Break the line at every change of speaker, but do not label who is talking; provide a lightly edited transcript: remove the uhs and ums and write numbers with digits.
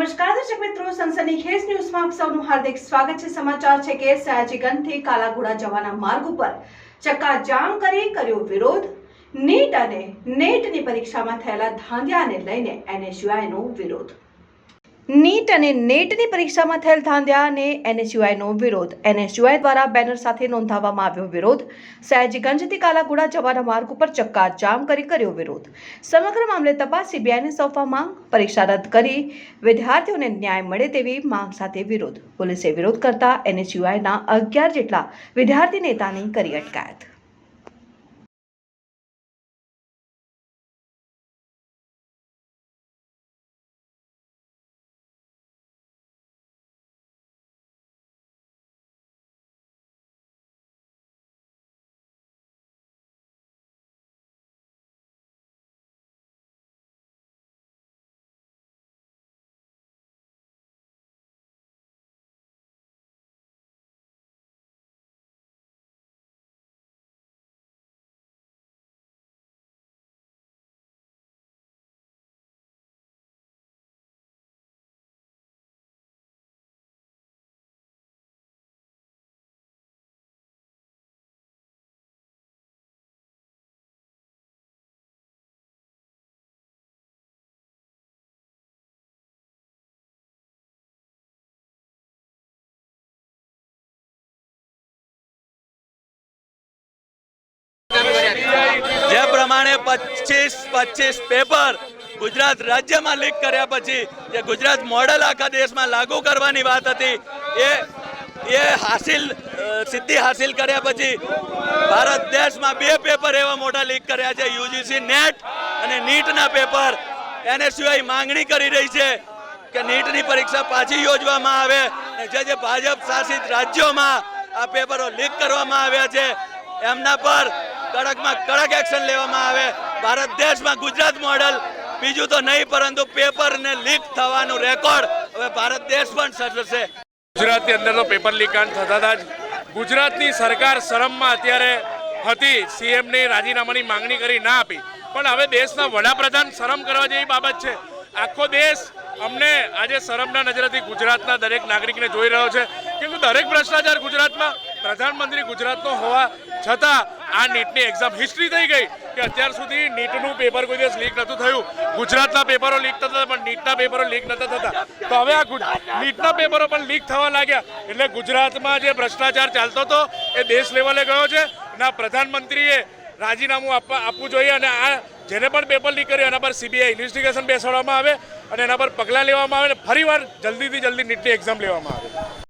નમસ્કાર દર્શક મિત્રો, સનસનીખેજ ન્યૂઝમાં આપ સૌનું હાર્દિક સ્વાગત છે। સમાચાર છે કે સયાજીગંજથી કાલાઘોડા જવાના માર્ગ ઉપર ચક્કાજામ કરી કર્યો વિરોધ। નીટ અને નેટની પરીક્ષામાં થયેલા ધાંધિયાને લઈને એનએસયુઆઈનો વિરોધ। નીટ અને નેટની પરીક્ષામાં થયેલ ધાંધિયા અને એનએસયુઆઈનો વિરોધ। એનએસયુઆઈ દ્વારા બેનર સાથે નોંધાવવામાં આવ્યો વિરોધ। સયાજીગંજથી કાલાઘોડા જવાના માર્ગ ઉપર ચક્કાજામ કરી કર્યો વિરોધ। સમગ્ર મામલે તપાસ સીબીઆઈને સોંપવા માંગ। પરીક્ષા રદ કરી વિદ્યાર્થીઓને ન્યાય મળે તેવી માંગ સાથે વિરોધ। પોલીસે વિરોધ કરતા એનએસયુઆઈના 11 જેટલા વિદ્યાર્થી નેતાની કરી અટકાયત।
જે પ્રમાણે 25 પેપર ગુજરાત રાજ્યમાં લીક કર્યા પછી જે ગુજરાત મોડેલ આખા દેશમાં લાગુ કરવાની વાત હતી એ સિદ્ધિ હાસિલ કર્યા પછી ભારત દેશમાં 2 પેપર એવા મોટા લીક કર્યા છે। યુજીસી નેટ અને નીટના પેપર। એનએસયુઆઈ માંગણી કરી રહી છે કે નીટની પરીક્ષા પાછી યોજવામાં આવે। જે ભાજપ શાસિત રાજ્યોમાં આ પેપરો લીક કરવામાં આવ્યા છે એમના પર કડકમાં કડક એક્શન લેવામાં આવે। ભારત દેશમાં ગુજરાત મોડેલ બીજું તો નહીં પરંતુ પેપરને લીક થવાનું રેકોર્ડ હવે ભારત દેશ પણ સર્જશે।
ગુજરાતની અંદર તો પેપર લીક કાંડ થતા હતા જ। ગુજરાતની સરકાર શરમમાં અત્યારે હતી, સીએમની રાજીનામાની માંગણી કરી ના આપી, પણ હવે દેશના વડાપ્રધાન શરમ કરવા જેવી બાબત છે। આખો દેશ અમને આજે શરમના નજરેથી ગુજરાતના દરેક નાગરિકને જોઈ રહ્યો છે, કેમ કે દરેક ભ્રષ્ટાચાર ગુજરાતમાં પ્રધાનમંત્રી ગુજરાતનો હોવા છતાં આ નીટની એક્ઝામ હિસ્ટ્રી થઈ ગઈ કે અત્યાર સુધી નીટનું પેપર કોઈ દિવસ લીક નહોતું થયું। ગુજરાતના પેપરો લીક થતા હતા પણ નીટના પેપરો લીક નહોતા થતા, તો હવે આ નીટના પેપરો પણ લીક થવા લાગ્યા એટલે ગુજરાતમાં જે ભ્રષ્ટાચાર ચાલતો હતો એ દેશ લેવલે ગયો છે અને આ પ્રધાનમંત્રીએ રાજીનામું આપવું જોઈએ અને આ જેને પણ પેપર લીક કર્યું એના પર સીબીઆઈ ઇન્વેસ્ટિગેશન બેસાડવામાં આવે અને એના પર પગલાં લેવામાં આવે અને ફરીવાર જલ્દીથી જલ્દી નીટની એક્ઝામ લેવામાં આવે।